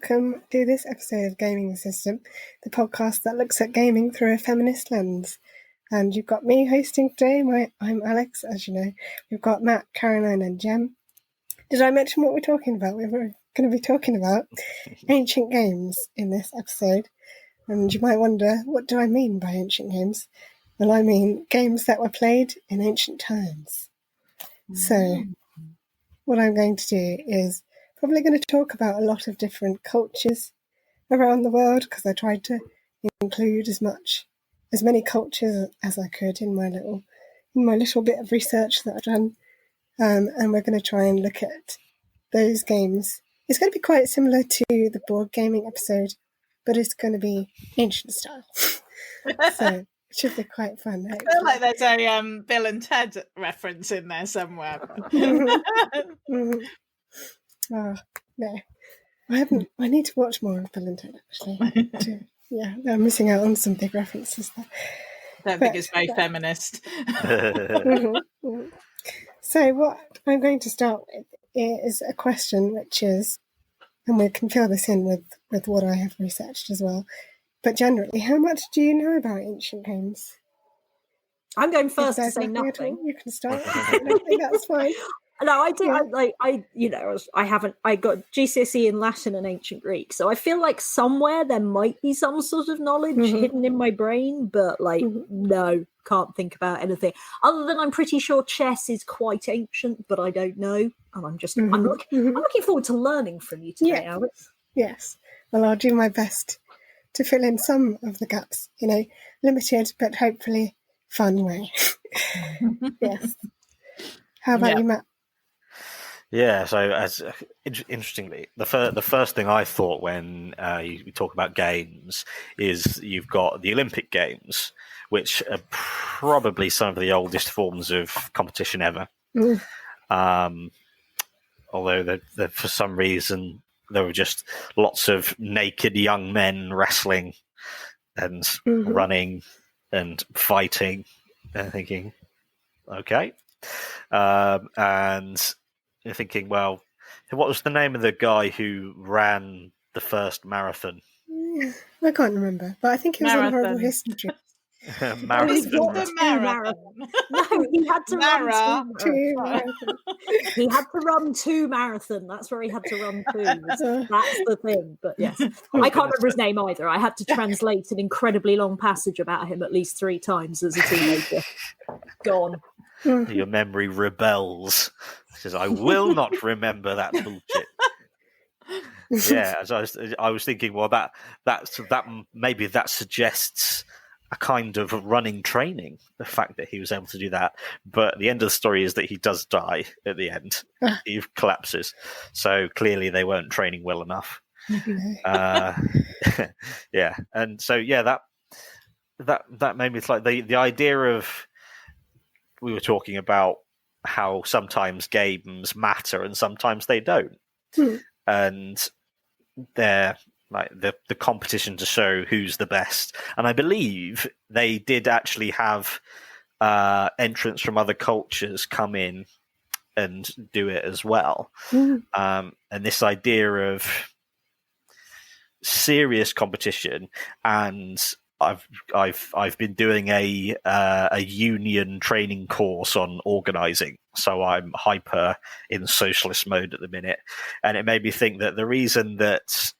welcome to this episode of Gaming the System, the podcast that looks at gaming through a feminist lens. And you've got me hosting today. I'm Alex, as you know. We've got Matt, Caroline and Jem. Did I mention what we're talking about? We were going to be talking about ancient games in this episode. And you might wonder, what do I mean by ancient games? Well, I mean games that were played in ancient times. So what I'm going to do is probably going to talk about a lot of different cultures around the world, because I tried to include as many cultures as I could in my little bit of research that I've done. And we're going to try and look at those games. It's going to be quite similar to the board gaming episode, but it's going to be ancient style. So it should be quite fun. I feel like there's a Bill and Ted reference in there somewhere. Oh, no. I haven't. I need to watch more of Bill and Ted, actually. Yeah, I'm missing out on some big references there. I don't think it's very feminist. So what I'm going to start with is a question which is, and we can fill this in with what I have researched as well, but generally, how much do you know about ancient games? I'm going first to say nothing. You can start. Nothing, that's fine. No, I do. Yeah. I got GCSE in Latin and ancient Greek, so I feel like somewhere there might be some sort of knowledge hidden in my brain, but no, can't think about anything other than I'm pretty sure chess is quite ancient, but I don't know, and I'm looking forward to learning from you today, Alex. Yes, well, I'll do my best to fill in some of the gaps, limited but hopefully fun way. Yes. How about you, Matt? Yeah, so interestingly, the first thing I thought when you talk about games is you've got the Olympic Games, which are probably some of the oldest forms of competition ever. Although for some reason there were just lots of naked young men wrestling and running and fighting and thinking, okay. And you're thinking, well, what was the name of the guy who ran the first marathon? I can't remember, but I think he was on Horrible History. Marathon. No, he had to run two marathons. He had to run two marathons. That's where he had to run two. That's the thing. But yes, I can't remember his name either. I had to translate an incredibly long passage about him at least 3 times as a teenager. Gone. Your memory rebels. It says, I will not remember that bullshit. Yeah, as I was thinking, well, that maybe that suggests a kind of running training, the fact that he was able to do that. But the end of the story is that he does die at the end. He collapses. So clearly they weren't training well enough. Yeah. And so, yeah, that made me like the idea of, we were talking about how sometimes games matter and sometimes they don't. And they're like the competition to show who's the best. And I believe they did actually have entrants from other cultures come in and do it as well. And this idea of serious competition, and I've been doing a union training course on organising, so I'm hyper in socialist mode at the minute, and it made me think that the reason that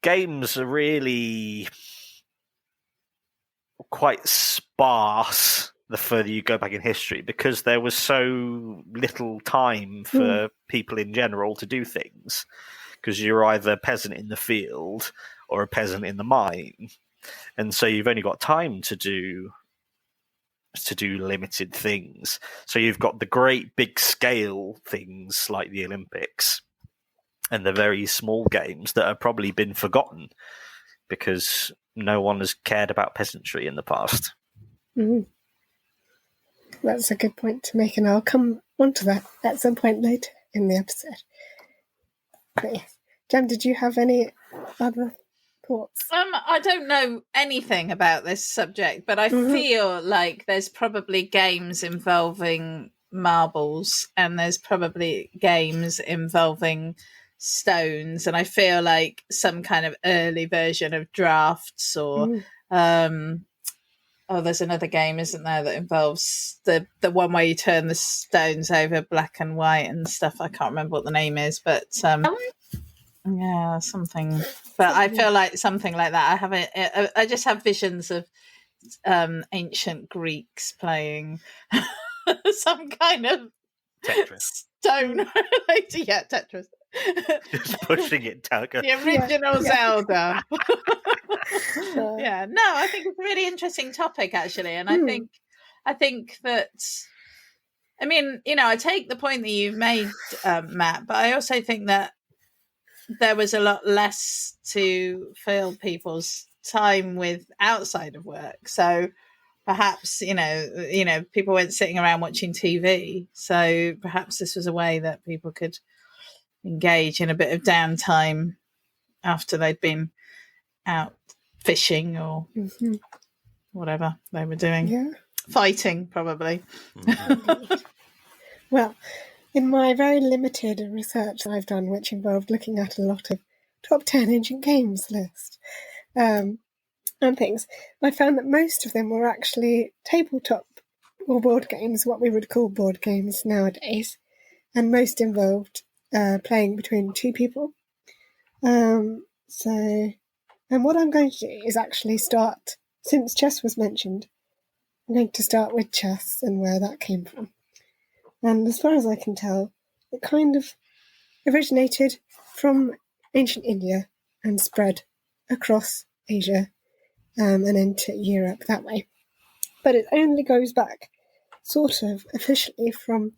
games are really quite sparse the further you go back in history, because there was so little time for people in general to do things, because you're either a peasant in the field or a peasant in the mine, and so you've only got time to do limited things. So you've got the great big scale things like the Olympics, and the very small games that have probably been forgotten because no one has cared about peasantry in the past. That's a good point to make, and I'll come onto that at some point later in the episode. But yes, Jem, did you have any other thoughts? I don't know anything about this subject, but I feel like there's probably games involving marbles, and there's probably games involving stones, and I feel like some kind of early version of drafts, or there's another game, isn't there, that involves the one where you turn the stones over black and white and stuff. I can't remember what the name is, but yeah, something. But I feel like something like that. I just have visions of ancient Greeks playing some kind of Tetris. Stone related, Tetris. Just pushing it down. The original Zelda. No, I think it's a really interesting topic, actually, and I think that, I mean, I take the point that you've made, Matt, but I also think that there was a lot less to fill people's time with outside of work. So perhaps, people weren't sitting around watching TV. So perhaps this was a way that people could engage in a bit of downtime after they'd been out fishing or whatever they were doing. Yeah. Fighting, probably. Well, in my very limited research that I've done, which involved looking at a lot of top 10 ancient games list and things, I found that most of them were actually tabletop or board games, what we would call board games nowadays, and most involved playing between two people. And what I'm going to do is actually start, since chess was mentioned, I'm going to start with chess and where that came from. And as far as I can tell, it kind of originated from ancient India and spread across Asia and into Europe that way. But it only goes back sort of officially from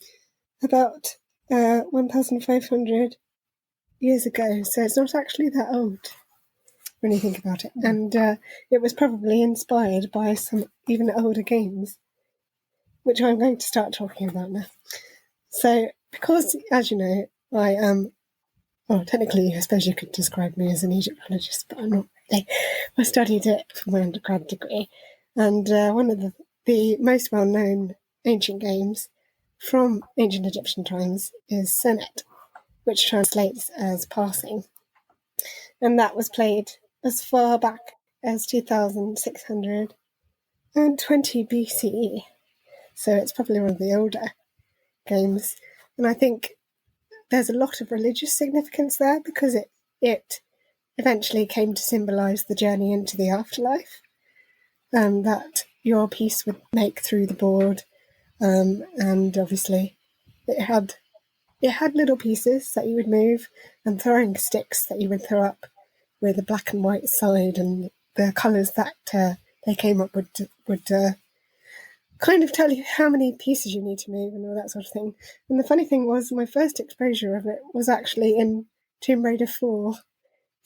about 1,500 years ago. So it's not actually that old when you think about it. And it was probably inspired by some even older games, which I'm going to start talking about now. So, because, as you know, I am, well, technically, I suppose you could describe me as an Egyptologist, but I'm not really. I studied it for my undergrad degree, and one of the most well-known ancient games from ancient Egyptian times is Senet, which translates as passing. And that was played as far back as 2620 BCE. So it's probably one of the older games. And I think there's a lot of religious significance there because it eventually came to symbolise the journey into the afterlife that your piece would make through the board. And obviously it had little pieces that you would move and throwing sticks that you would throw up with a black and white side, and the colours that they came up would kind of tell you how many pieces you need to move and all that sort of thing. And the funny thing was, my first exposure of it was actually in Tomb Raider 4,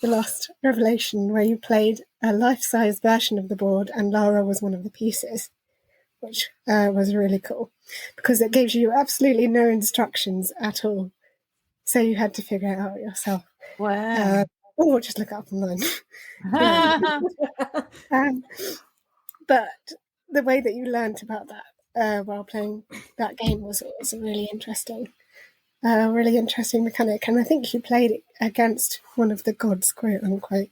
The Lost Revelation, where you played a life-size version of the board and Lara was one of the pieces, which was really cool because it gives you absolutely no instructions at all. So you had to figure it out yourself. Wow. Or just look it up online. But the way that you learnt about that while playing that game was really interesting. Really interesting mechanic. And I think you played it against one of the gods, quote unquote,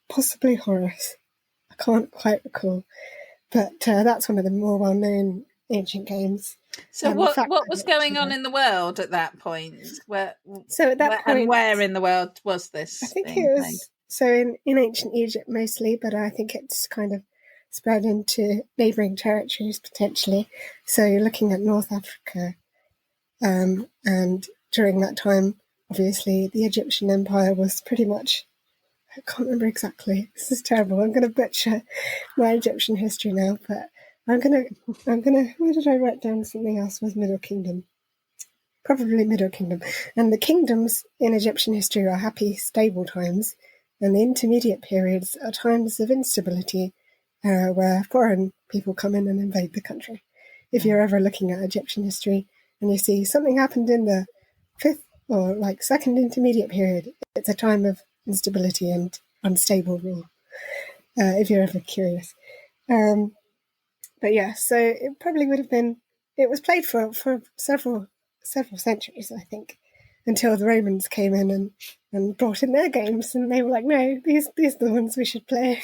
possibly Horus. I can't quite recall. But that's one of the more well-known ancient games. So what was going on in the world at that point? Where in the world was this? I think it was so in ancient Egypt mostly, but I think it's kind of spread into neighbouring territories potentially. So you're looking at North Africa, and during that time, obviously, the Egyptian Empire was pretty much. I can't remember exactly. This is terrible. I'm going to butcher my Egyptian history now, but I'm gonna. Where did I write down something else? Was Middle Kingdom? Probably Middle Kingdom. And the kingdoms in Egyptian history are happy, stable times, and the intermediate periods are times of instability, where foreign people come in and invade the country. If you're ever looking at Egyptian history and you see something happened in the fifth or second intermediate period, it's a time of instability and unstable rule. If you're ever curious. But yeah, so it probably would have been. It was played for several centuries, I think, until the Romans came in and brought in their games, and they were like, no, these are the ones we should play,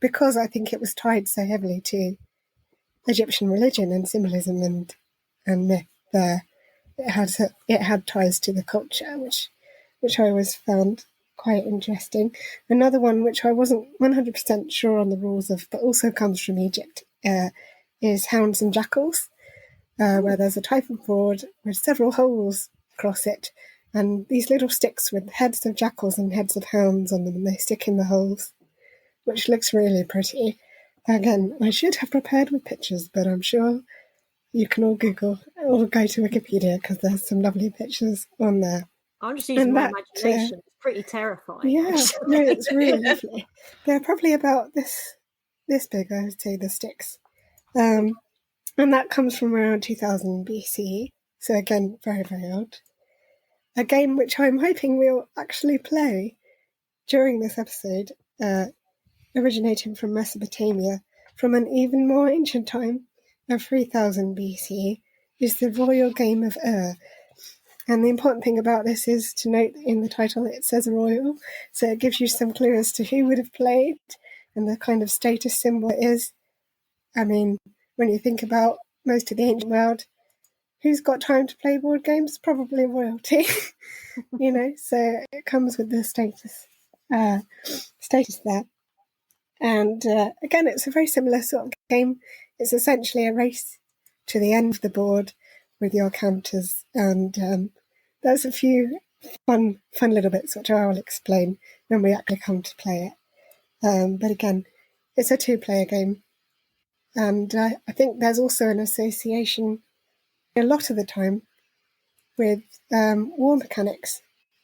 because I think it was tied so heavily to Egyptian religion and symbolism and myth there. It had ties to the culture, which I always found quite interesting. Another one which I wasn't 100% sure on the rules of, but also comes from Egypt, is Hounds and Jackals, where there's a type of board with several holes across it, and these little sticks with heads of jackals and heads of hounds on them, and they stick in the holes, which looks really pretty. Again, I should have prepared with pictures, but I'm sure you can all Google or go to Wikipedia, because there's some lovely pictures on there. I'm just using my imagination. It's pretty terrifying. Yeah, no, it's really lovely. They're probably about this big, I would say, the sticks. And that comes from around 2000 BC. So again, very, very old. A game which I'm hoping we'll actually play during this episode, originating from Mesopotamia, from an even more ancient time of 3000 BC, is the royal game of Ur. And the important thing about this is to note in the title it says royal, so it gives you some clue as to who would have played and the kind of status symbol it is. I mean, when you think about most of the ancient world, who's got time to play board games? Probably royalty, so it comes with the status there. And again, it's a very similar sort of game. It's essentially a race to the end of the board with your counters, and there's a few fun little bits which I will explain when we actually come to play it. But again, it's a 2-player game, and I think there's also an association a lot of the time with war mechanics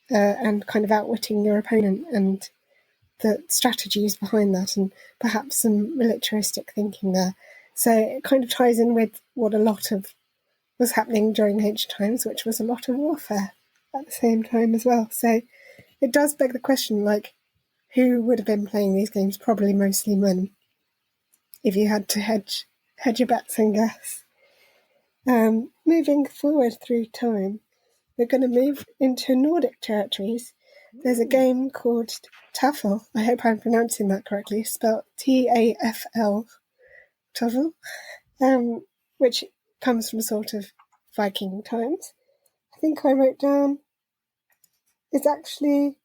and kind of outwitting your opponent and the strategies behind that, and perhaps some militaristic thinking there. So it kind of ties in with what a lot of was happening during ancient times, which was a lot of warfare at the same time as well. So it does beg the question, like, who would have been playing these games? Probably mostly men, if you had to hedge your bets and guess. Moving forward through time, we're going to move into Nordic territories. There's a game called Tafel. I hope I'm pronouncing that correctly, spelled Tafl, Tafel, which comes from sort of Viking times. I think I wrote down it's actually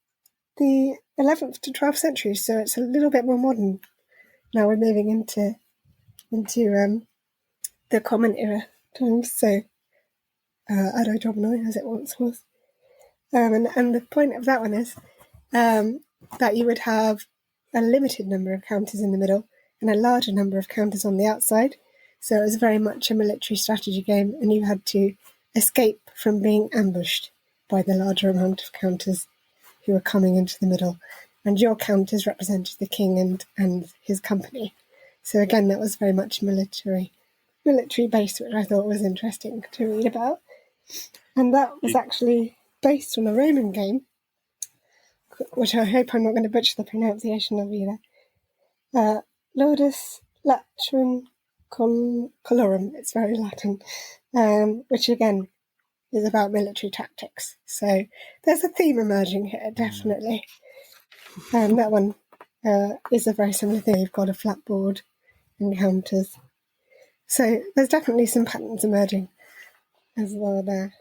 the 11th to 12th century, so it's a little bit more modern. Now we're moving into the Common Era times, so Ado Domino, as it once was. And the point of that one is that you would have a limited number of counters in the middle and a larger number of counters on the outside. So it was very much a military strategy game, and you had to escape from being ambushed by the larger amount of counters who were coming into the middle. And your counters represented the king and his company. So again, that was very much military based, which I thought was interesting to read about. And that was actually based on a Roman game, which I hope I'm not going to butcher the pronunciation of either. Ludus Latrum Colorum, it's very Latin, which again is about military tactics. So there's a theme emerging here, definitely. And that one is a very similar thing. You've got a flat board and counters. So there's definitely some patterns emerging as well there.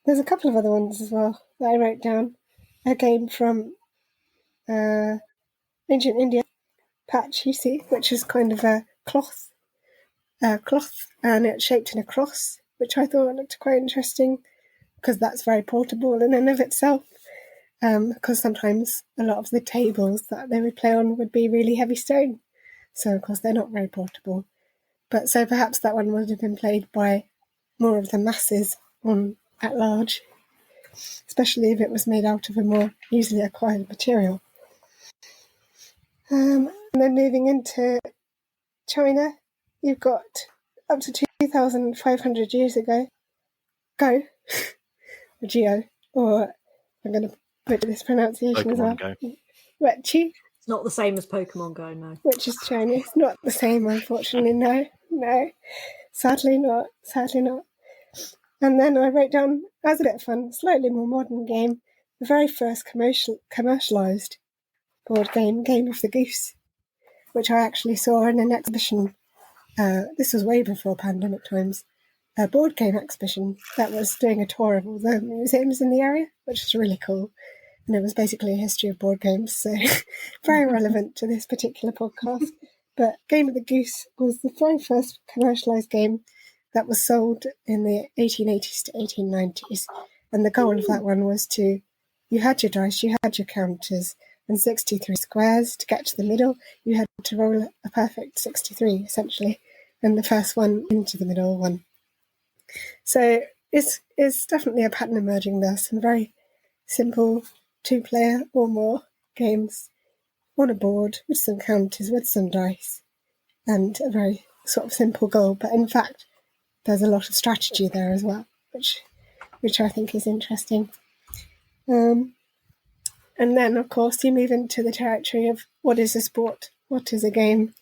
There's a couple of other ones as well that I wrote down. A game from ancient India, Pachisi, which is kind of a cloth, and it's shaped in a cross, which I thought looked quite interesting because that's very portable in and of itself. Because sometimes a lot of the tables that they would play on would be really heavy stone, so of course they're not very portable. But so perhaps that one would have been played by more of the masses at large, especially if it was made out of a more easily acquired material. And then moving into China, you've got up to 2,500 years ago, or Geo, or I'm going to put this pronunciation Pokemon as well. Go. Wechi. It's not the same as Pokemon Go, no. Which is Chinese. Not the same, unfortunately, no. Sadly not. And then I wrote down, as a bit of fun, slightly more modern game, the very first commercialised board game, Game of the Goose, which I actually saw in an exhibition. This was way before pandemic times. A board game exhibition that was doing a tour of all the museums in the area, which was really cool. And it was basically a history of board games, so very relevant to this particular podcast. But Game of the Goose was the very first commercialised game that was sold in the 1880s to 1890s. And the goal of that one was you had your dice, you had your counters, and 63 squares. To get to the middle, you had to roll a perfect 63, essentially, and the first one into the middle one. So it's definitely a pattern emerging there. Some very simple 2-player or more games on a board with some counters, with some dice, and a very sort of simple goal. But in fact, there's a lot of strategy there as well, which I think is interesting. And then, of course, you move into the territory of what is a sport, what is a game.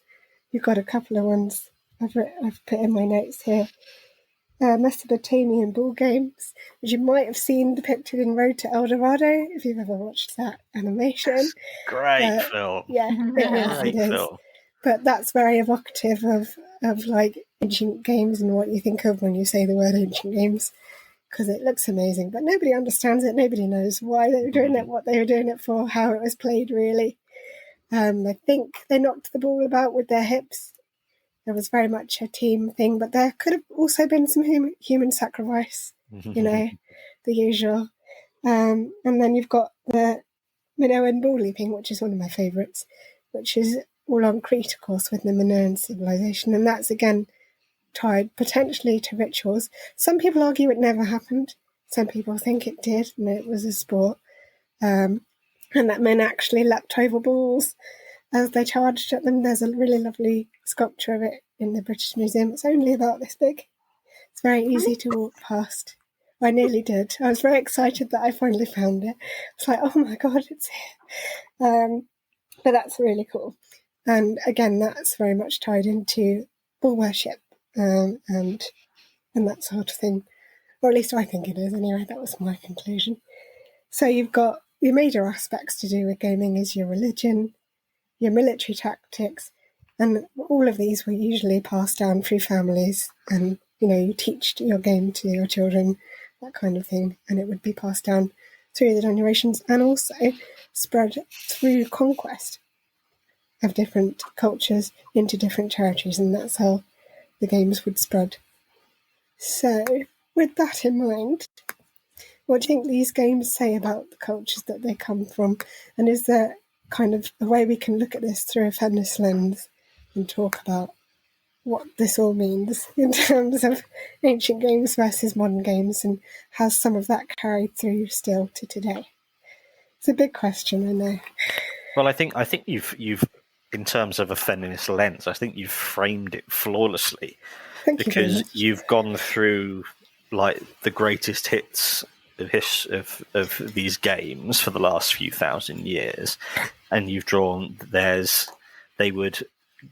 You've got a couple of ones I've put in my notes here. Mesopotamian bull games, which you might have seen depicted in Road to El Dorado, if you've ever watched that animation. Great film. Yeah, it is. Film. But that's very evocative of like ancient games and what you think of when you say the word ancient games, because it looks amazing, but nobody understands it. Nobody knows why they were doing it, what they were doing it for, how it was played, really. I think they knocked the ball about with their hips. There was very much a team thing, but there could have also been some human sacrifice, the usual. And then you've got the Minoan ball leaping, which is one of my favourites, which is all on Crete, of course, with the Minoan civilization. And that's, again, tied potentially to rituals. Some people argue it never happened. Some people think it did, and it was a sport. And that men actually leapt over balls as they charged at them. There's a really lovely sculpture of it in the British Museum. It's only about this big. It's very easy to walk past. I nearly did. I was very excited that I finally found it. It's like, oh my God, it's here. But that's really cool. And again, that's very much tied into bull worship and that sort of thing. Or at least I think it is anyway. That was my conclusion. So you've got your major aspects to do with gaming is your religion, your military tactics, and all of these were usually passed down through families, and you teach your game to your children, that kind of thing, and it would be passed down through the generations and also spread through conquest of different cultures into different territories, and that's how the games would spread. So with that in mind, what do you think these games say about the cultures that they come from, and is there kind of a way we can look at this through a feminist lens and talk about what this all means in terms of ancient games versus modern games, and has some of that carried through still to today? It's a big question, I know. Well, I think you've in terms of a feminist lens, I think you've framed it flawlessly. Thank you because you've gone through like the greatest hits of these games for the last few thousand years, and you've drawn they would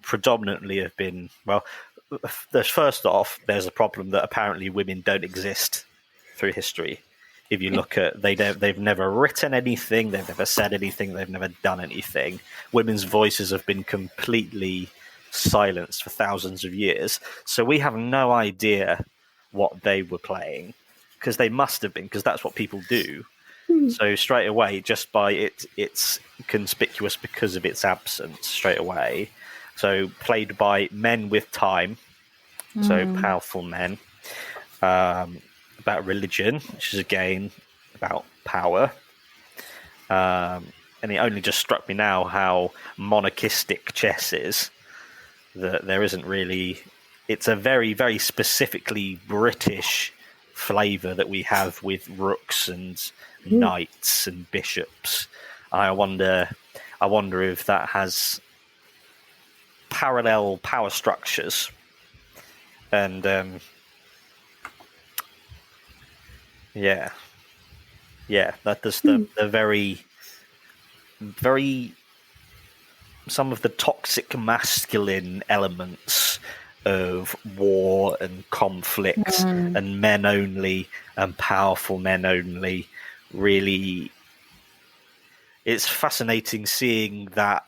predominantly have been, well, first off, there's a problem that apparently women don't exist through history. If you look at, they've never written anything, they've never said anything, they've never done anything. Women's voices have been completely silenced for thousands of years, so we have no idea what they were playing, because they must have been, because that's what people do. So straight away, just by it's conspicuous because of its absence straight away. So played by men with time, so powerful men, about religion, which is again about power. And it only just struck me now how monarchistic chess is, that there isn't really, it's a very, very specifically British flavour that we have with rooks and knights and bishops. I wonder if that has parallel power structures, and that there's the very, very, some of the toxic masculine elements of war and conflict and men only and powerful men only really it's fascinating seeing that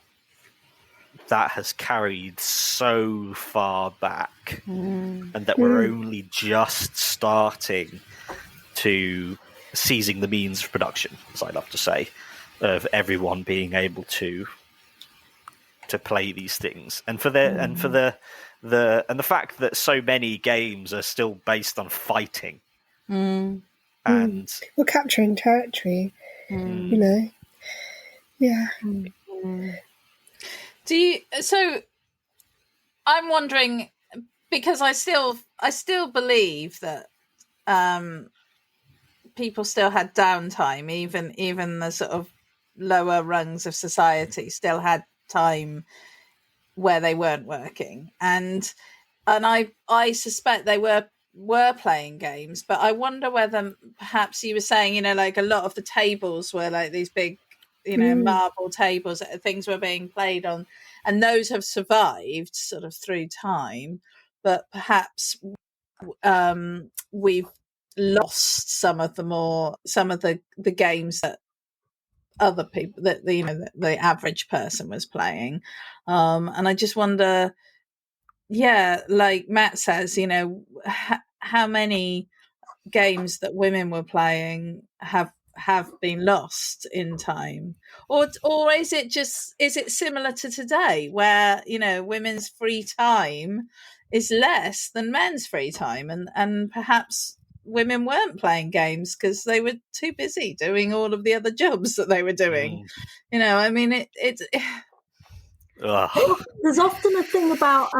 has carried so far back, and that we're only just starting to seizing the means of production, as I love to say, of everyone being able to play these things, and the fact that so many games are still based on fighting and capturing territory, you know. Yeah. So I'm wondering, because I still believe that people still had downtime, even the sort of lower rungs of society still had time where they weren't working, and I suspect they were playing games, but I wonder whether perhaps you were saying, you know, like a lot of the tables were like these big, you know, marble tables that things were being played on, and those have survived sort of through time, but perhaps we've lost some of the games that other people, that the average person was playing, and I just wonder, like Matt says, you know, how many games that women were playing have been lost in time, or is it similar to today, where, you know, women's free time is less than men's free time, and perhaps women weren't playing games because they were too busy doing all of the other jobs that they were doing. You know, I mean, it's there's often a thing about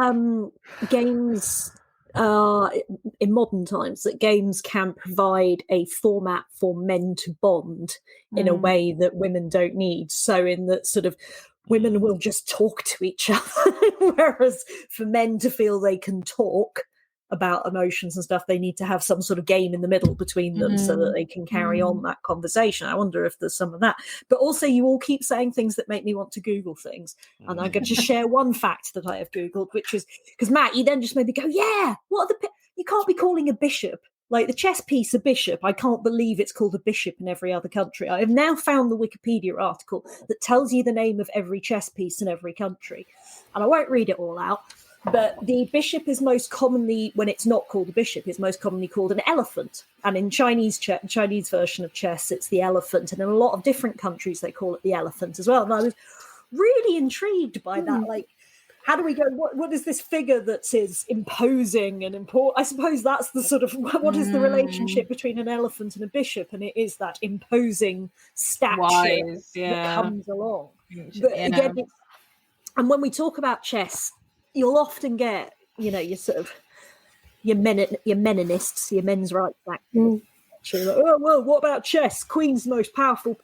games in modern times, that games can provide a format for men to bond in a way that women don't need. So in that sort of women will just talk to each other, whereas for men to feel they can talk about emotions and stuff, they need to have some sort of game in the middle between them so that they can carry on that conversation. I wonder if there's some of that. But also, you all keep saying things that make me want to Google things. And I'm going to share one fact that I have Googled, which is, because Matt, you then just made me go, yeah, what are you can't be calling a bishop, like the chess piece, a bishop. I can't believe it's called a bishop in every other country. I have now found the Wikipedia article that tells you the name of every chess piece in every country. And I won't read it all out. But the bishop is most commonly, when it's not called a bishop, is most commonly called an elephant. And in Chinese version of chess, it's the elephant. And in a lot of different countries, they call it the elephant as well. And I was really intrigued by that. Like, how do we go? What is this figure that is imposing and important? I suppose that's the sort of, what is the relationship between an elephant and a bishop? And it is that imposing stature that comes along. But again, and when we talk about chess, you'll often get, you know, your sort of your meninists, your men's rights activists. Like, oh well, what about chess? Queen's the most powerful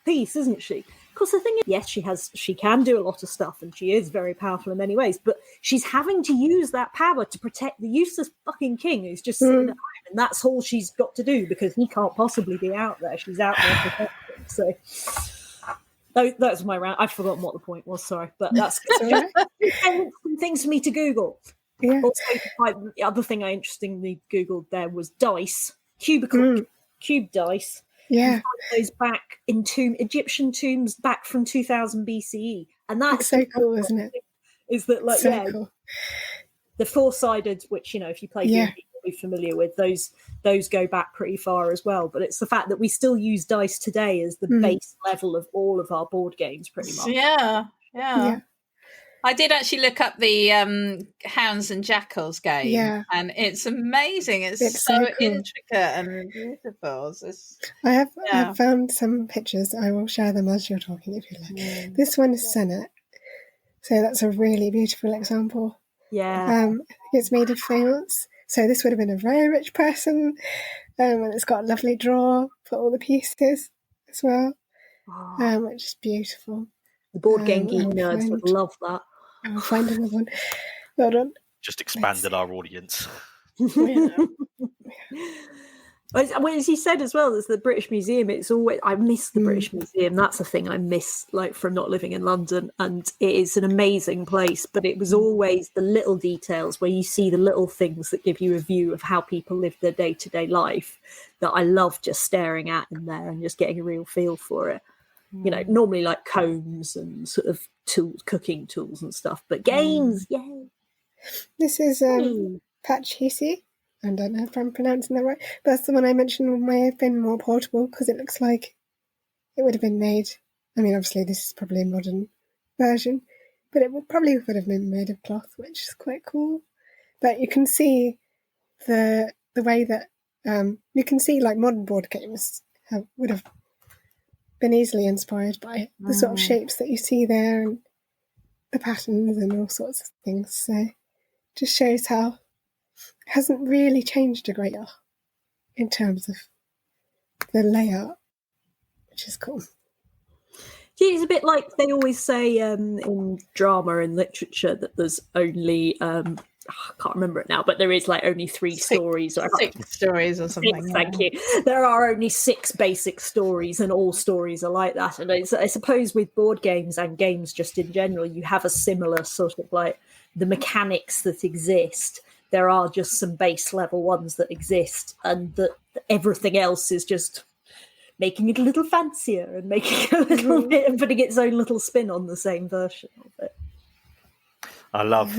piece, isn't she? Of course, the thing is, yes, she can do a lot of stuff, and she is very powerful in many ways. But she's having to use that power to protect the useless fucking king who's just sitting at home, and that's all she's got to do because he can't possibly be out there. She's out there protecting. So. That's my rant. I've forgotten what the point was. Sorry, but that's some things for me to Google. Yeah. Also, the other thing I interestingly Googled there was dice, cube dice. Yeah, those back in Egyptian tombs back from 2000 BCE, and that's so cool, isn't it? Is that like cool. The four-sided, which, you know, if you play D&D, you'll be familiar with, those go back pretty far as well. But it's the fact that we still use dice today as the base level of all of our board games, pretty much. Yeah. I did actually look up the Hounds and Jackals game, and it's amazing. It's so cool. Intricate and beautiful. I have found some pictures. I will share them as you're talking, if you like. This one is Senate, so that's a really beautiful example. Yeah. It's made of faience, so this would have been a very rich person, and it's got a lovely drawer for all the pieces as well, which is beautiful. The board game geek nerds would love that. I'll find another one. Hold on. Just expanded our audience. Well, as you said as well, there's the British Museum. It's always, I miss the British Museum. That's a thing I miss, like, from not living in London. And it is an amazing place, but it was always the little details where you see the little things that give you a view of how people live their day-to-day life that I love just staring at in there and just getting a real feel for it. You know, normally like combs and sort of tools, cooking tools and stuff, but games, yay! This is Pachisi. I don't know if I'm pronouncing that right, but that's the one I mentioned may have been more portable because it looks like it would have been made. I mean, obviously this is probably a modern version, but it probably would have been made of cloth, which is quite cool. But you can see the way that you can see like modern board games would have been easily inspired by the sort of shapes that you see there and the patterns and all sorts of things. So just shows how it hasn't really changed a great deal in terms of the layout, which is cool. Yeah, it's a bit like they always say in drama and literature that there's only I can't remember it now, but there is like only six stories or six stories or something. Thank you. There are only 6 basic stories, and all stories are like that. And I suppose with board games and games just in general, you have a similar sort of like the mechanics that exist. There are just some base level ones that exist, and that everything else is just making it a little fancier and making it a little bit and putting its own little spin on the same version of it. I love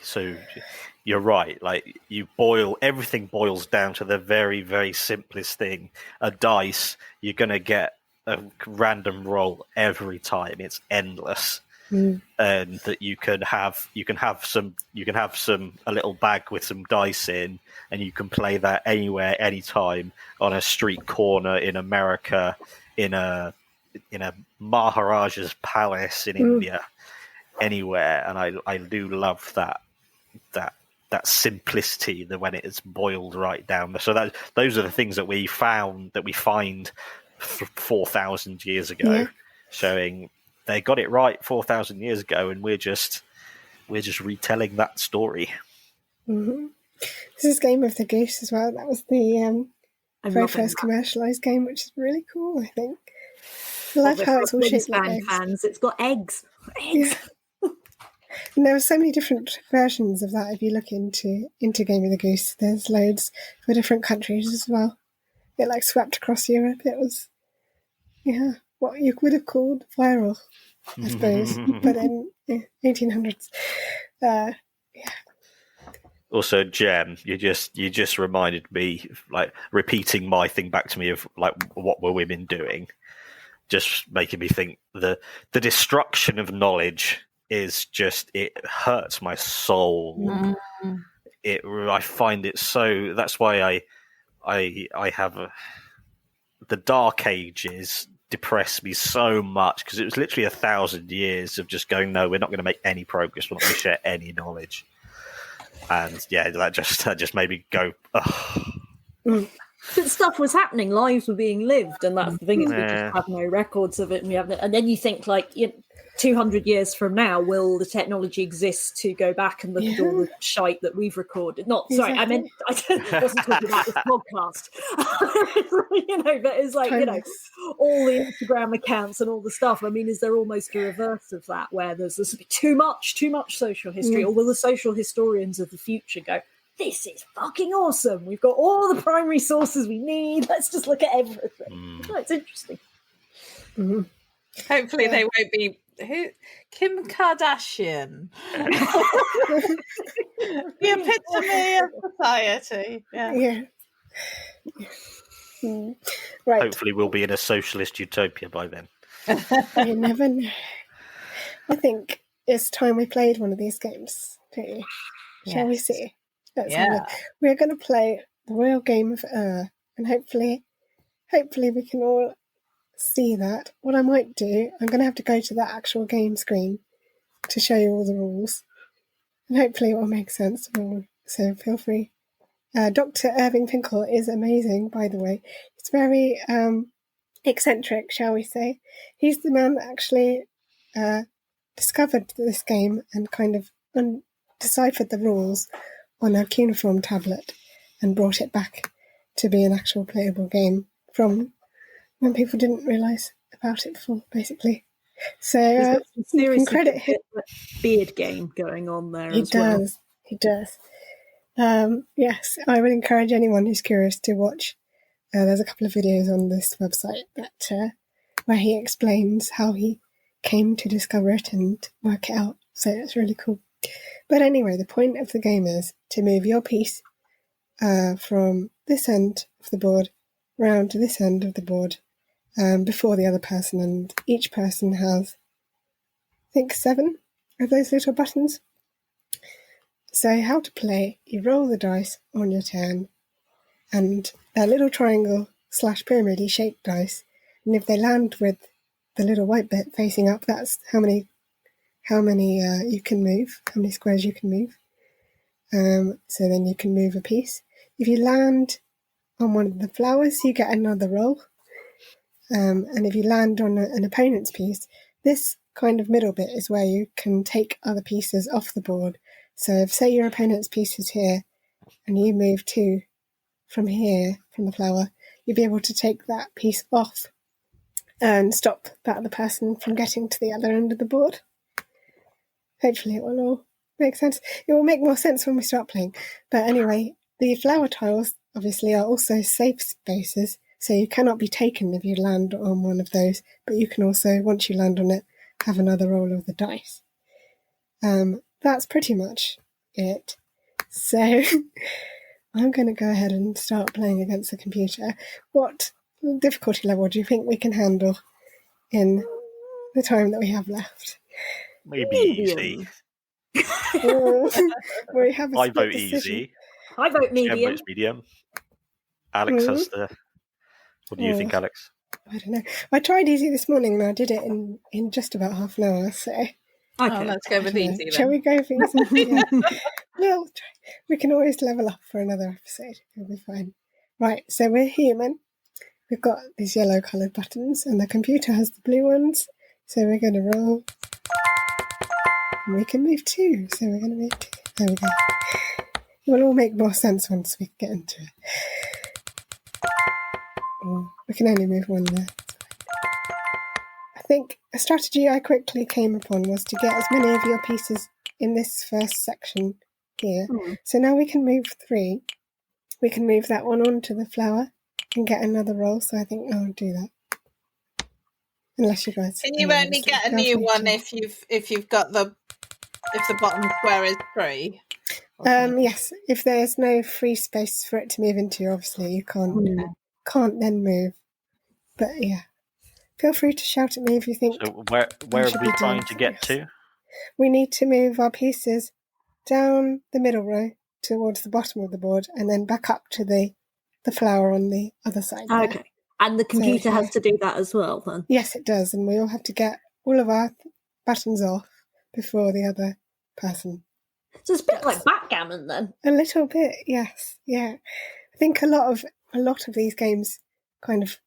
so you're right, like everything boils down to the very, very simplest thing. A dice, you're gonna get a random roll every time. It's endless. And that you can have a little bag with some dice in, and you can play that anywhere, anytime, on a street corner in America, in a Maharaja's palace in India, anywhere. And I do love that simplicity, that when it is boiled right down. So those are the things that we find 4,000 years ago, showing they got it right 4,000 years ago, and we're just retelling that story. Mm-hmm. This is Game of the Goose as well. That was the very first commercialised game, which is really cool, I think. I love how it's all shaped like eggs. Fans. It's got eggs. Yeah. And there are so many different versions of that if you look into Game of the Goose. There's loads for different countries as well. It like swept across Europe. It was, what you would have called viral, I suppose, but in 1800s. Also, Jem, you just reminded me, like, repeating my thing back to me of like, what were women doing? Just making me think the destruction of knowledge is just, it hurts my soul. I find it so. That's why I have the Dark Ages depressed me so much, because it was literally 1,000 years of just going, no, we're not going to make any progress. We're not going to share any knowledge. And that just made me go, ugh. But stuff was happening, lives were being lived, and that's the thing, is we just have no records of it, and then you think, like, 200 years from now, will the technology exist to go back and look at all the shite that we've recorded? Sorry, I meant, I wasn't talking about this podcast. But it's like, all the Instagram accounts and all the stuff. I mean, is there almost a reverse of that, where there's too much social history, or will the social historians of the future go, this is fucking awesome, we've got all the primary sources we need, let's just look at everything. It's interesting. Hopefully they won't be Kim Kardashian. The epitome of society. Right. Hopefully we'll be in a socialist utopia by then. You never know. I think it's time we played one of these games, don't you? Shall we see? We're going to play the real game of and hopefully we can all see that. What I might do, I'm going to have to go to that actual game screen to show you all the rules, and hopefully it will make sense. So feel free. Dr. Irving Finkel is amazing, by the way. He's very eccentric, shall we say. He's the man that actually discovered this game and kind of deciphered the rules on a cuneiform tablet and brought it back to be an actual playable game from when people didn't realise about it before, basically. So you can credit him. Beard game going on there. He does. Yes, I would encourage anyone who's curious to watch. There's a couple of videos on this website that where he explains how he came to discover it and work it out. So it's really cool. But anyway, the point of the game is to move your piece from this end of the board round to this end of the board before the other person, and each person has, I think, 7 of those little buttons. So how to play, you roll the dice on your turn, and they're little triangle/pyramid shaped dice, and if they land with the little white bit facing up, that's how many you can move, how many squares you can move. So then you can move a piece. If you land on one of the flowers, you get another roll. And if you land on an opponent's piece, this kind of middle bit is where you can take other pieces off the board. So if, say, your opponent's piece is here, and you move 2 from here, from the flower, you'll be able to take that piece off and stop that other person from getting to the other end of the board. Hopefully it will all make sense. It will make more sense when we start playing. But anyway, the flower tiles obviously are also safe spaces, so you cannot be taken if you land on one of those, but you can also, once you land on it, have another roll of the dice. That's pretty much it. So I'm going to go ahead and start playing against the computer. What difficulty level do you think we can handle in the time that we have left? Maybe easy. We have a I split vote decision. easy. I vote Jem medium. votes medium. Alex has the... What do you think, Alex? I don't know. I tried easy this morning and I did it in just about half an hour, so... Okay. Let's go with easy then. Shall we go for easy? Yeah. Well, we can always level up for another episode. It'll be fine. Right, so we're human. We've got these yellow coloured buttons and the computer has the blue ones. So we're going to roll. And we can move 2. So we're going to move 2. There we go. It will all make more sense once we get into it. We can only move 1 there. I think a strategy I quickly came upon was to get as many of your pieces in this first section here. So now we can move 3. We can move that one onto the flower and get another roll. So I think I'll do that. Unless you guys... Can you only get a new one if you've got if the bottom square is 3? Yes, if there's no free space for it to move into, obviously you can't then move. But yeah, feel free to shout at me if you think. So where are we trying to get to? We need to move our pieces down the middle row towards the bottom of the board, and then back up to the flower on the other side. Okay, and the computer has to do that as well, then. Yes, it does, and we all have to get all of our buttons off before the other person. So it's a bit like backgammon, then. A little bit, yes, yeah. I think a lot of these games kind of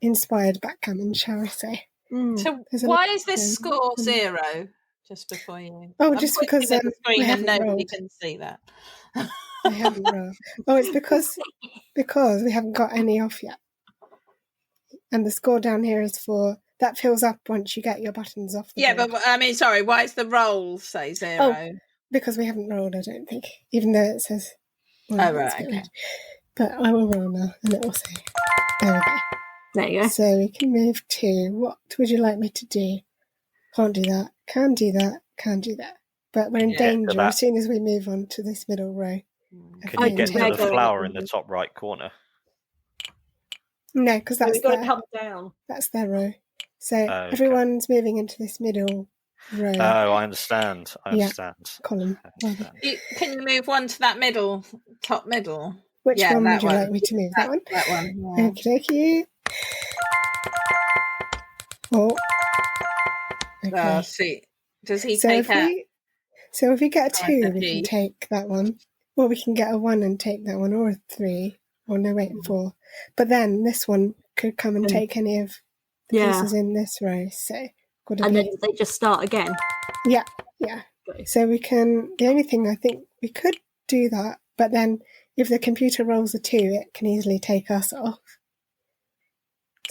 inspired backgammon, shall we say? So why is this score 0? Just before you... just because the screen and nobody rolled. can see that. I haven't rolled. Oh, it's because we haven't got any off yet. And the score down here is that fills up once you get your buttons off the board. But I mean, sorry, why is the roll say 0? Oh, because we haven't rolled, I don't think. Even though it says... Well, right, okay. Weird. But I will roll now, and it will say... There we go. There you go. So we can move 2. What would you like me to do? Can't do that. Can do that. Can do that. But we're in danger as soon as we move on to this middle row. Can you get to the flower in the top right corner? No, because we've got to come down. That's their row. So everyone's moving into this middle row. Oh, I understand. Column. Can you move 1 to that top middle? Which one would you like me to move? That one? That one. Yeah. Okie dokie. Oh. Okay. See, does he take out? So if we get a 2, we can take that one. Or we can get a 1 and take that one, or a 3. Or no, wait, 4. But then this one could come and take any of the pieces in this row. So then they just start again. Yeah. So we can... The only thing I think we could do that, but then if the computer rolls a 2, it can easily take us off.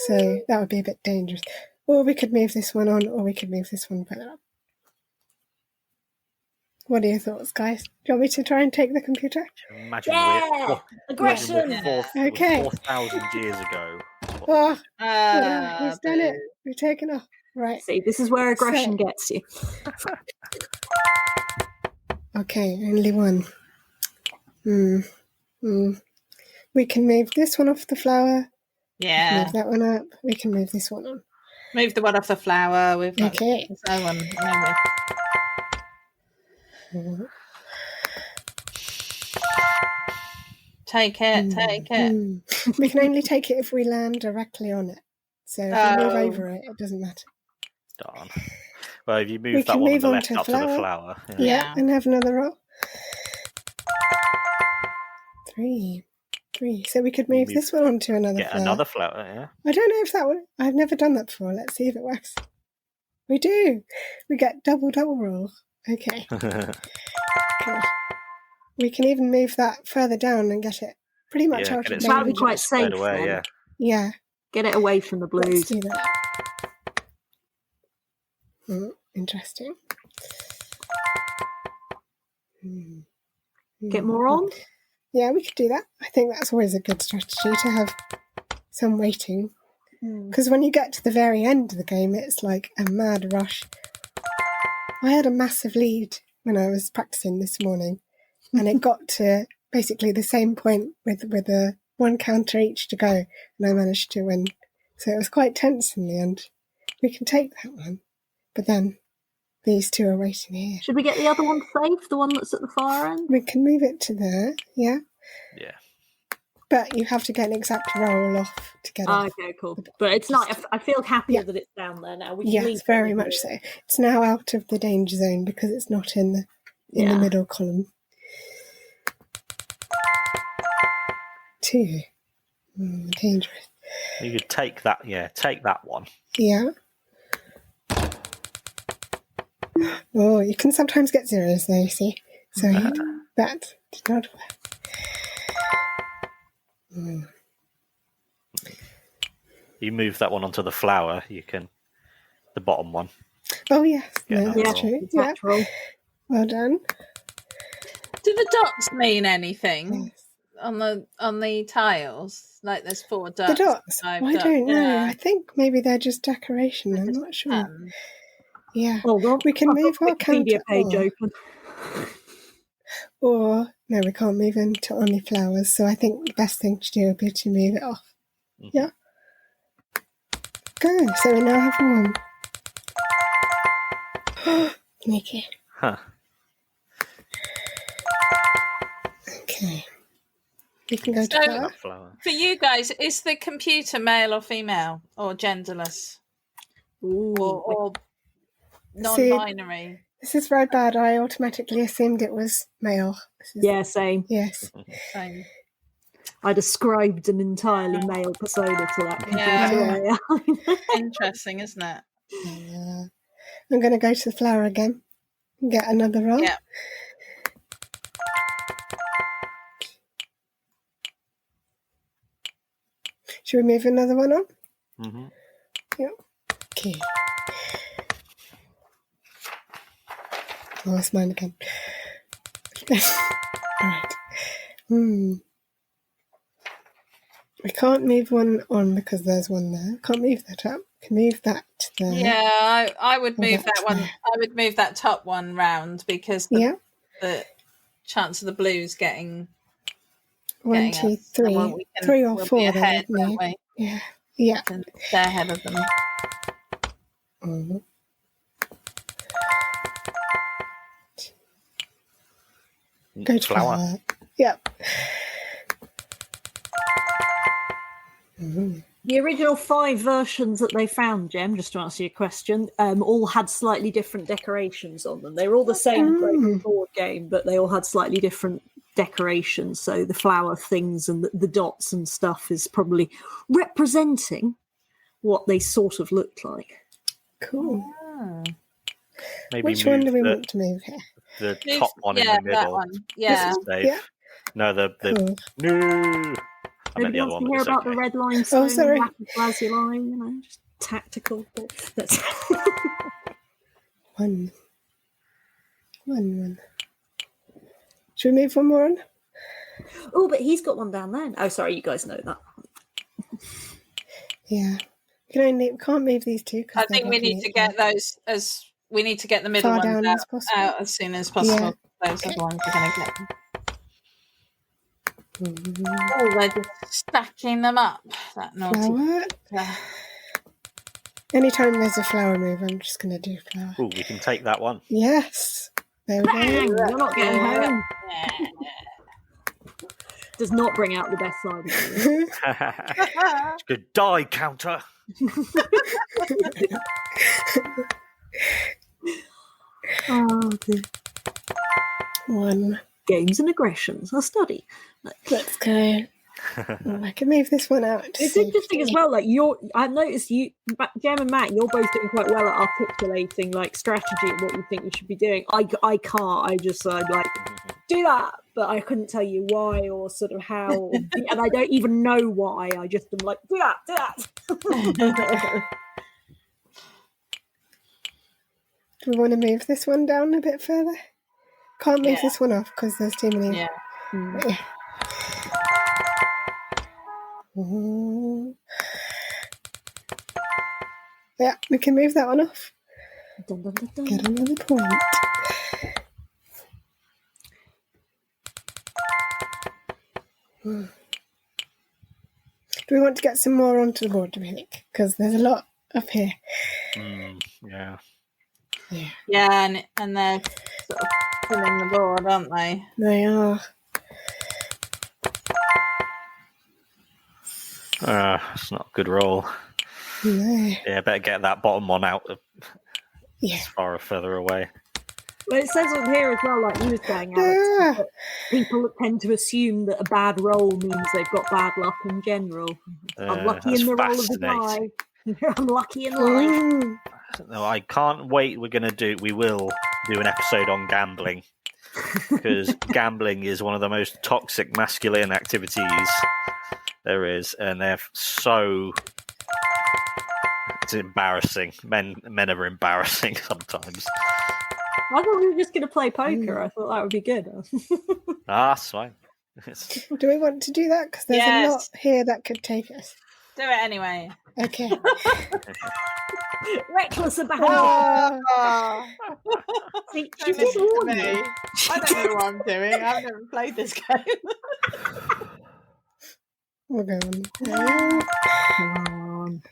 So that would be a bit dangerous. Or we could move this one on, or we could move this one further up. What are your thoughts, guys? Do you want me to try and take the computer? Imagine aggression! we're 4,000 years ago. Oh, he's done it. We've taken off. Right. See, this is where aggression gets you. Okay, only one. We can move this one off the flower. Yeah. Move that one up. We can move this one on. Move the one off the flower. We've got Okay. this other one. Take it. We can only take it if we land directly on it. So if we move over it, it doesn't matter. Darn. Well, if you move that one on the left up to the flower. Yeah, and have another roll. 3. So we could move this one onto another flower. Another flower, yeah. I don't know if that would... I've never done that before. Let's see if it works. We do. We get double roll. Okay. Good. We can even move that further down and get it pretty much out of danger. That'd be quite safe away, then. Yeah. Get it away from the blues. Let's do that. Interesting. Get more on? Yeah, we could do that. I think that's always a good strategy to have some waiting. Because when you get to the very end of the game, it's like a mad rush. I had a massive lead when I was practicing this morning, and it got to basically the same point with a one counter each to go, and I managed to win. So it was quite tense in the end. We can take that one, but then these two are waiting here. Should we get the other one safe, the one that's at the far end? We can move it to there, yeah. Yeah. But you have to get an exact roll off to get it. Okay, cool. But it's not. I feel happier that it's down there now. Yes, very much so. It's now out of the danger zone because it's not in the middle column. 2. Dangerous. You could take that. Yeah, take that one. Yeah. Oh, you can sometimes get zeros though, you see. So that did not work. You move that one onto the flower, you can... The bottom one. Oh, yes. No, that's true. Yeah. Well done. Do the dots mean anything on the tiles? Like there's 4 dots. The dots? I don't know. Yeah. I think maybe they're just decoration. I'm not sure. Yeah. Oh, well, we can move our counter page open. Or, no, we can't move into only flowers. So I think the best thing to do would be to move it off. Yeah. Go. So we now have 1. Nikki. Huh. Okay. You can go to flower. For you guys, is the computer male or female or genderless? Or non-binary? See, this is very bad. I automatically assumed it was male. Same. Yes. Same. I'd ascribed an entirely male persona to that computer. Interesting, isn't it? I'm going to go to the flower again and get another roll. Yeah. Should we move another one on? Mm-hmm. Yeah. Okay. Oh, it's mine again. All right. We can't move one on because there's one there. Can't move that up. Can move that there. Yeah, I would move that one. I would move that top one round because the chance of the blues getting 1, 2, 3, 3 or 4. Ahead, won't we? Yeah. And they're ahead of them. Go to flower. Yep. The original 5 versions that they found, Jem, just to answer your question, all had slightly different decorations on them. They were all the same board game, but they all had slightly different decorations. So the flower things and the dots and stuff is probably representing what they sort of looked like. Cool. Maybe which one do we want to move here? The top one in the middle. That one. Yeah. This is safe. Yeah. No, Cool. No. I meant the other one. Hear about the red line? Sorry. Fuzzy line, just tactical. That's 1. Should we move one more on? Oh, but he's got one down there. Oh, sorry, you guys know that. Yeah. We can't move these two. I think we need to get those we need to get the middle far ones down as possible. out as soon as possible. Yeah. Those are the ones we're going to get. Oh, they're just stacking them up. That naughty. Flower. Anytime there's a flower move, I'm just going to do flower. Oh, we can take that one. Yes. There we Bang! go. You're not getting home. Does not bring out the best side of you. It's good die counter. Oh, dear. One. Games and aggressions. I'll study. Let's go. I can move this one out. It's interesting as well. Like I've noticed you, Jem and Matt, you're both doing quite well at articulating like strategy and what you think you should be doing. I can't. I just like do that, but I couldn't tell you why or sort of how, and I don't even know why. I just am like do that. Do we want to move this one down a bit further? Can't move this one off because there's too many. Yeah. Yeah, we can move that one off. Dun, dun, dun, dun. Get another point. Do we want to get some more onto the board, do we think? Because there's a lot up here. Yeah. Yeah, and they're sort of filling the board, aren't they? They are. It's not a good roll. No. Yeah, better get that bottom one out Yeah. as far further away. Well, it says on here as well, like you were saying, Alex, that people tend to assume that a bad roll means they've got bad luck in general. I'm lucky in the roll of the die. I'm lucky in life. No, I can't wait. We will do an episode on gambling because gambling is one of the most toxic masculine activities there is, and it's embarrassing. Men are embarrassing sometimes. I thought we were just going to play poker. I thought that would be good. That's fine. Do we want to do that? Because there's a lot here that could take us. Do it anyway. Okay. Reckless about See, she did warn me. I don't know what I'm doing. I've never played this game. We'll go on.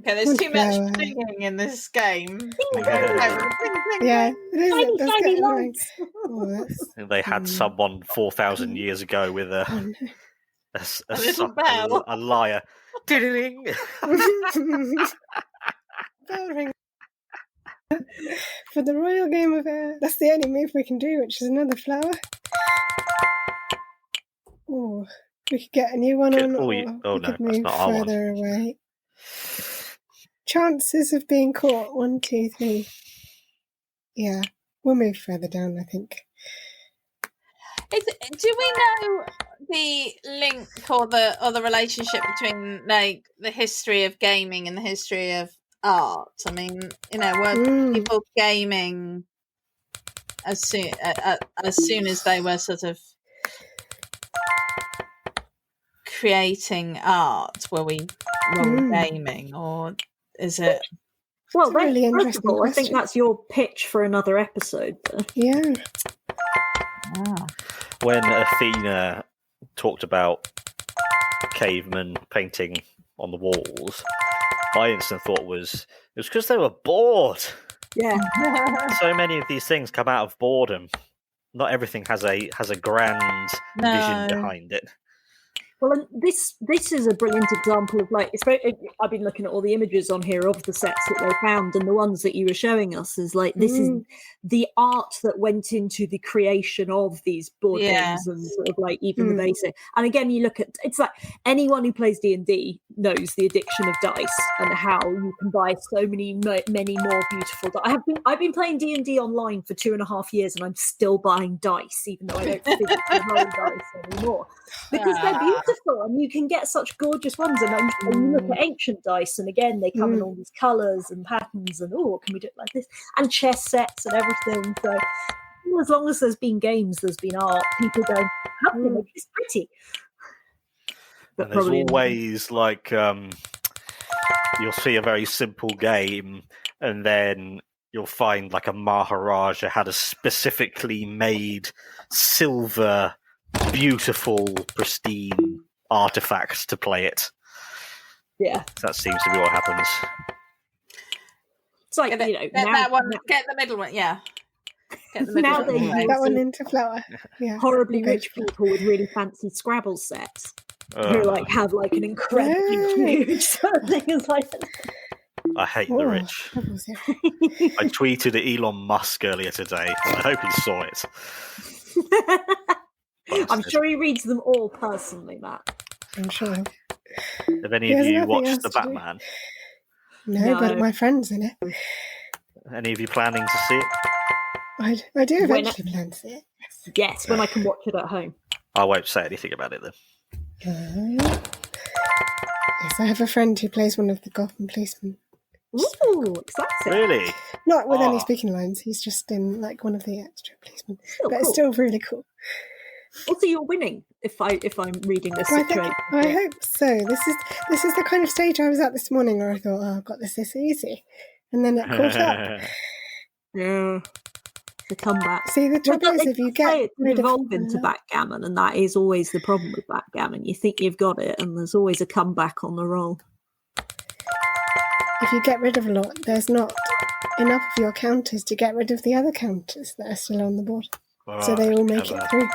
Okay, there's too much singing in this game. Yeah. Tiny lumps. They had someone 4,000 years ago with a little bell. A lyre. Ding. Bell ring. For the royal game of air. That's the only move we can do, which is another flower. Oh, we could get a new one on. We could move further away. Chances of being caught 1, 2, 3. Yeah, we'll move further down, I think. Do we know the link or the relationship between like the history of gaming and the history of art? I mean, were people gaming as soon as they were sort of creating art? Were we gaming, or is it? Well, really interesting all, I think that's your pitch for another episode. Yeah. When Athena talked about cavemen painting on the walls, my instant thought was it was because they were bored. Yeah. So many of these things come out of boredom. Not everything has a grand vision behind it. Well, and this is a brilliant example of like, I've been looking at all the images on here of the sets that they found, and the ones that you were showing us is like, this is the art that went into the creation of these board games and sort of like even the basic. And again, you look at, it's like anyone who plays D&D knows the addiction of dice and how you can buy so many more beautiful dice. I've been playing D&D online for 2.5 years and I'm still buying dice, even though I don't physically roll dice anymore. Because they're beautiful and you can get such gorgeous ones. And you look at ancient dice, and again, they come in all these colours and patterns and, can we do it like this? And chess sets and everything. So as long as there's been games, there's been art. People go, how can we make this pretty? And there's always like you'll see a very simple game, and then you'll find like a Maharaja had a specifically made silver, beautiful, pristine artifact to play it. Yeah, that seems to be what happens. It's like, get the middle one, yeah. Get the middle Now one. they use that one into flower. Yeah. horribly rich people with really fancy Scrabble sets who like have like an incredibly huge thing. It's like, I hate the rich. I tweeted at Elon Musk earlier today. I hope he saw it. I'm sure he reads them all personally, Matt. I'm sure. Have any of you watched The Batman? No, but my friend's in it. Any of you planning to see it? I do eventually plan to see it. Yes, when I can watch it at home. I won't say anything about it then. Yes, I have a friend who plays one of the Gotham policemen. Ooh, exciting. Really? Not with any speaking lines. He's just in like one of the extra policemen. But cool. It's still really cool. Also, you're winning if I'm reading this situation. I hope so. This is the kind of stage I was at this morning where I thought, I've got this easy. And then it caught up. Yeah. The comeback. See, the trouble is if you get evolve into backgammon, and that is always the problem with backgammon. You think you've got it, and there's always a comeback on the roll. If you get rid of a lot, there's not enough of your counters to get rid of the other counters that are still on the board. So they all make it through.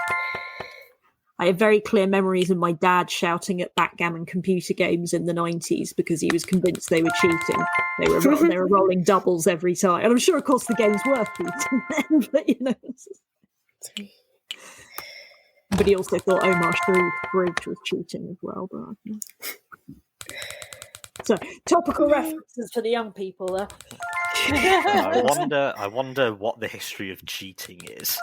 I have very clear memories of my dad shouting at backgammon computer games in the 90s because he was convinced they were cheating. They were rolling doubles every time. And I'm sure, of course, the games were cheating then, but you know. But he also thought Omar Scrooge was cheating as well. But, so, topical references for the young people there. I wonder what the history of cheating is.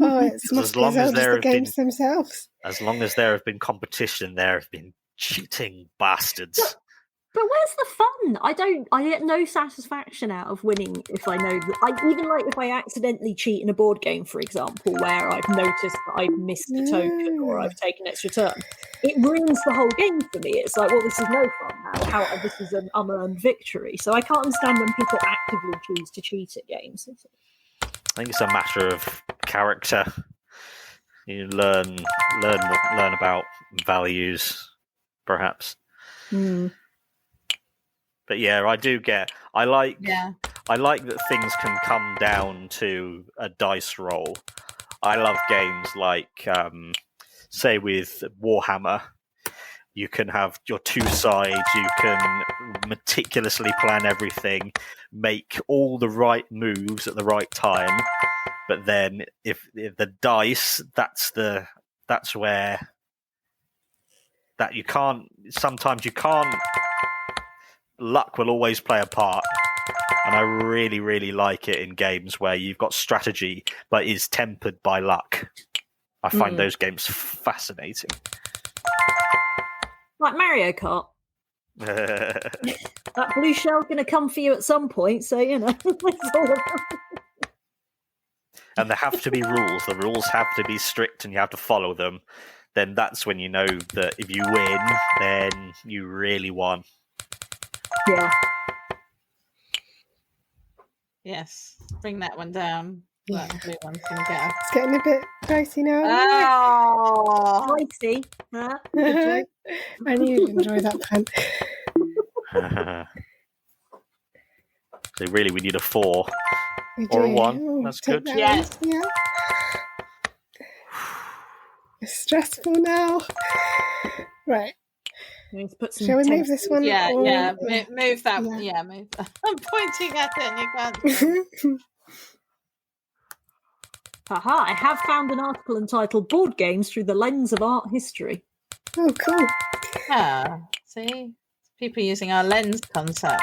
It's as long as there have games been themselves. As long as there have been competition, there have been cheating bastards. But where's the fun? I get no satisfaction out of winning if I know that. Even like if I accidentally cheat in a board game, for example, where I've noticed that I've missed a token or I've taken an extra turn. It ruins the whole game for me. It's like, well, this is no fun now. This is an unearned victory. So I can't understand when people actively choose to cheat at games. I think it's a matter of character. You learn about values, perhaps. But yeah, I like that things can come down to a dice roll. I love games like, say with Warhammer, you can have your two sides, you can meticulously plan everything, make all the right moves at the right time, but then if the dice, that's where that you can't, sometimes you can't, luck will always play a part. And I really, really like it in games where you've got strategy, but is tempered by luck. I find those games fascinating. Like Mario Kart. That blue shell's going to come for you at some point, so, you know. And there have to be rules. The rules have to be strict and you have to follow them. Then that's when you know that if you win, then you really won. Yeah. Yes. Bring that one down. That blue one can get up. It's getting a bit dicey now. Oh, Dicey. I knew you'd enjoy that pen. So really, we need a 4 or a 1. That's good. Yes. Yeah. It's stressful now. Right. Shall we move this one? Yeah, or... yeah. Move that. Yeah, move that. I'm pointing at it and you can't. Haha, I have found an article entitled Board Games Through the Lens of Art History. Oh, cool. Yeah, see? People using our lens concept.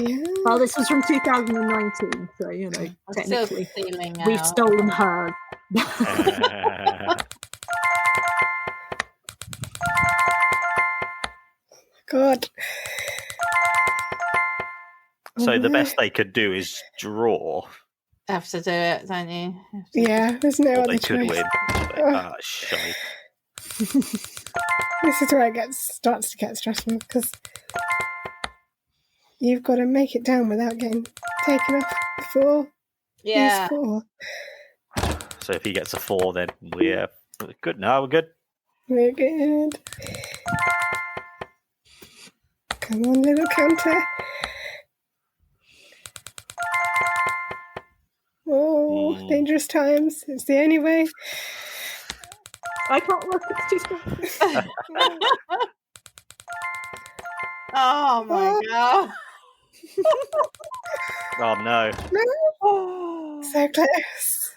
Yeah. Well, this was from 2019, so, you know, technically we've stolen hers. God. So the best they could do is draw. Have to do it, don't you? Yeah, there's no Or other they could choice. win. Shite. This is where it starts to get stressful, because you've got to make it down without getting taken off before Yeah. he's 4. So if he gets a 4, then we're good. No, we're good. We're good. Come on, little counter. Oh, dangerous times. It's the only way. I can't look, it's too small. Oh my god. Oh no. No. So close.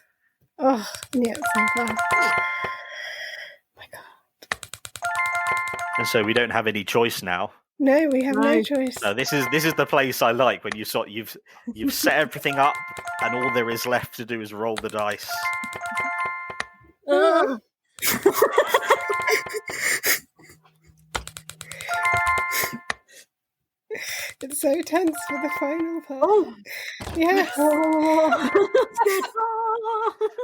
Oh, yeah, so close. Oh my god. And so we don't have any choice now. No, we have no choice. No, this is the place I like, when you've set everything up and all there is left to do is roll the dice. It's so tense for the final part. Oh, yes.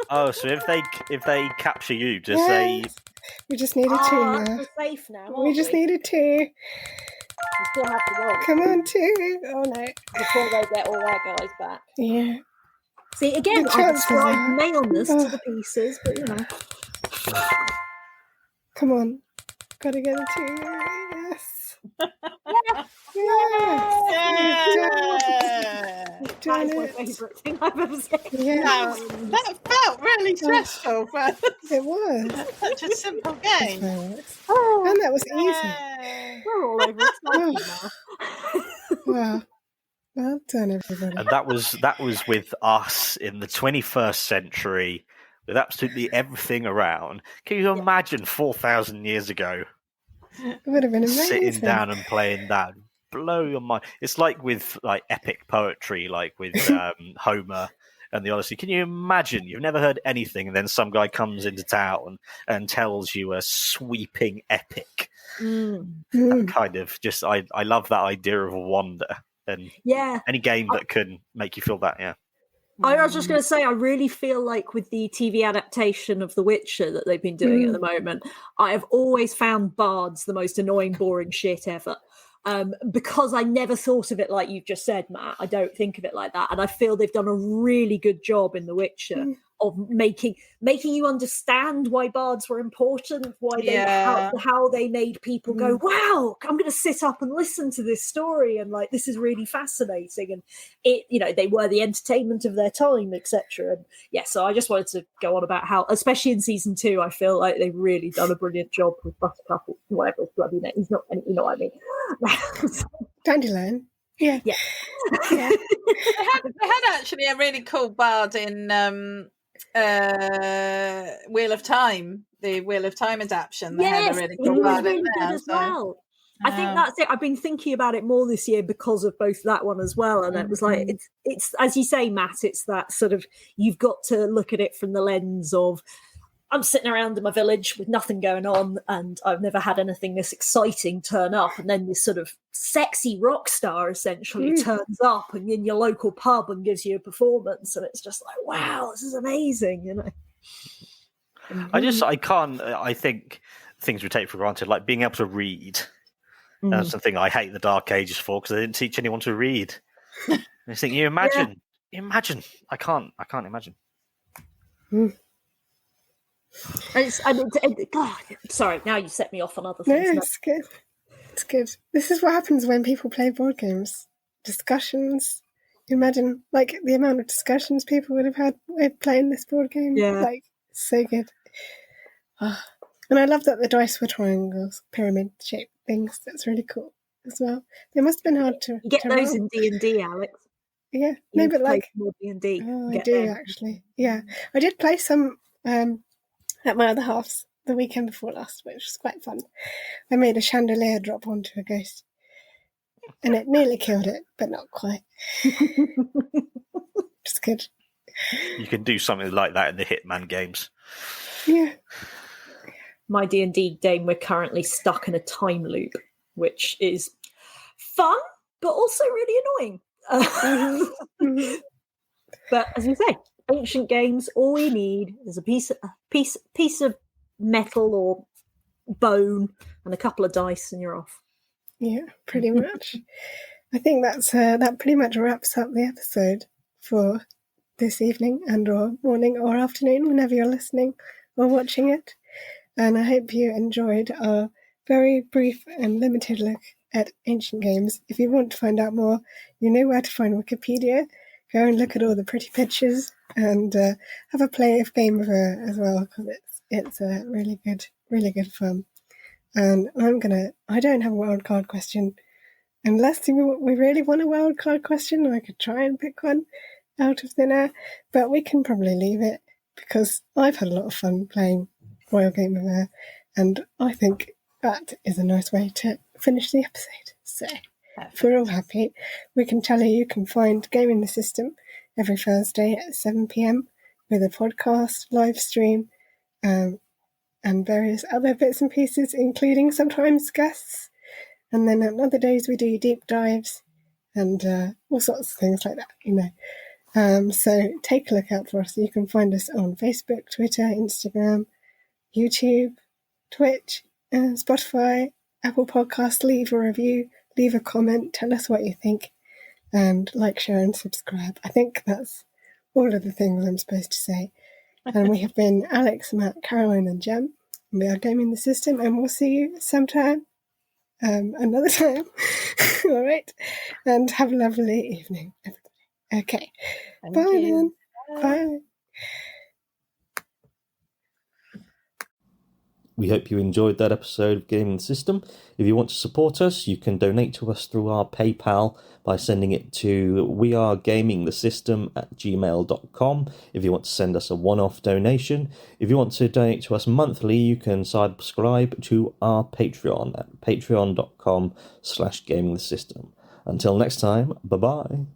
Oh, So if they capture you, just say we just needed 2 now. we're safe now. We just needed 2. We still have to roll. Come on, 2. Oh no. Before they get all their guys back. Yeah. See, again, The I chances described are- maleness to the pieces, but you know. Come on. Gotta get a 2. Yes. Yeah. Yes. That Done is my it. favourite thing I've ever said. Yeah. That felt really stressful for It was. such a simple That's game. fireworks. Oh, And that was easy. Yay. we're all over excited now. Wow. Well done, everybody. and that was with us in the 21st century, with absolutely everything around. Can you imagine 4,000 years ago It would have been amazing. sitting down and playing that? Blow your mind. It's like with like epic poetry, like with Homer and the Odyssey. Can you imagine? You've never heard anything, and then some guy comes into town and tells you a sweeping epic. That kind of just, I love that idea of wonder, and Yeah. any game that can make you feel that. Yeah. I was just going to say, I really feel like with the TV adaptation of The Witcher that they've been doing at the moment, I have always found bards the most annoying, boring shit ever. Because I never thought of it like you've just said, Matt. I don't think of it like that. And I feel they've done a really good job in The Witcher of making you understand why bards were important, why they how they made people go, wow, I'm going to sit up and listen to this story, and like this is really fascinating, and it, you know, they were the entertainment of their time, etc. And yeah, so I just wanted to go on about how, especially in season 2, I feel like they've really done a brilliant job with Buttercup, or whatever his bloody name. He's not, you know what I mean. Dandelion. Yeah. Yeah. They had actually a really cool bard in Wheel of Time, the Wheel of Time adaptation. They had a really cool bard in there as well. I think that's it. I've been thinking about it more this year because of both that one as well, and it was like it's as you say, Matt. It's that sort of, you've got to look at it from the lens of, I'm sitting around in my village with nothing going on, and I've never had anything this exciting turn up. And then this sort of sexy rock star essentially turns up and in your local pub and gives you a performance. And it's just like, wow, this is amazing, you know? I think things we take for granted, like being able to read. That's something I hate the Dark Ages for, because they didn't teach anyone to read. I just think, you imagine. I can't imagine. God, sorry, now you set me off on other things. No, it's good. It's good. This is what happens when people play board games. Discussions. Imagine, like, the amount of discussions people would have had with playing this board game. Yeah. Like, so good. Oh. And I love that the dice were triangles, pyramid-shaped things. That's really cool as well. They must have been hard to You get those roll. in D&D, Alex. Yeah. No, but like... more D&D. Oh, I do, actually. Yeah. I did play some... at my other half's the weekend before last, which was quite fun. I made a chandelier drop onto a ghost, and it nearly killed it, but not quite. Just good. You can do something like that in the Hitman games. Yeah. My D&D game, we're currently stuck in a time loop, which is fun, but also really annoying. But as you say, ancient games, all we need is a piece of metal or bone and a couple of dice, and you're off. Yeah, pretty much. I think that pretty much wraps up the episode for this evening and or morning or afternoon, whenever you're listening or watching it. And I hope you enjoyed our very brief and limited look at ancient games. If you want to find out more, you know where to find Wikipedia. Go and look at all the pretty pictures and have a play of Game of Her as well, because it's really good fun. And I don't have a wildcard question. Unless we really want a wildcard question, I could try and pick one out of thin air, but we can probably leave it because I've had a lot of fun playing Royal Game of Air, and I think that is a nice way to finish the episode. So, if we're all happy, we can tell you can find Gaming the System every Thursday at 7 p.m. with a podcast, live stream, and various other bits and pieces, including sometimes guests. And then on other days we do deep dives and all sorts of things like that, So take a look out for us. You can find us on Facebook, Twitter, Instagram, YouTube, Twitch, Spotify, Apple Podcasts. Leave a review, leave a comment, tell us what you think, and like, share, and subscribe. I think that's all of the things I'm supposed to say. And we have been Alex, Matt, Caroline, and Jem. We are Gaming the System, and we'll see you sometime, another time. All right, and have a lovely evening, everybody. Okay, bye then. Bye. We hope you enjoyed that episode of Gaming the System. If you want to support us, you can donate to us through our PayPal by sending it to wearegamingthesystem@gmail.com if you want to send us a one-off donation. If you want to donate to us monthly, you can subscribe to our Patreon at patreon.com/gamingthesystem. Until next time, bye-bye.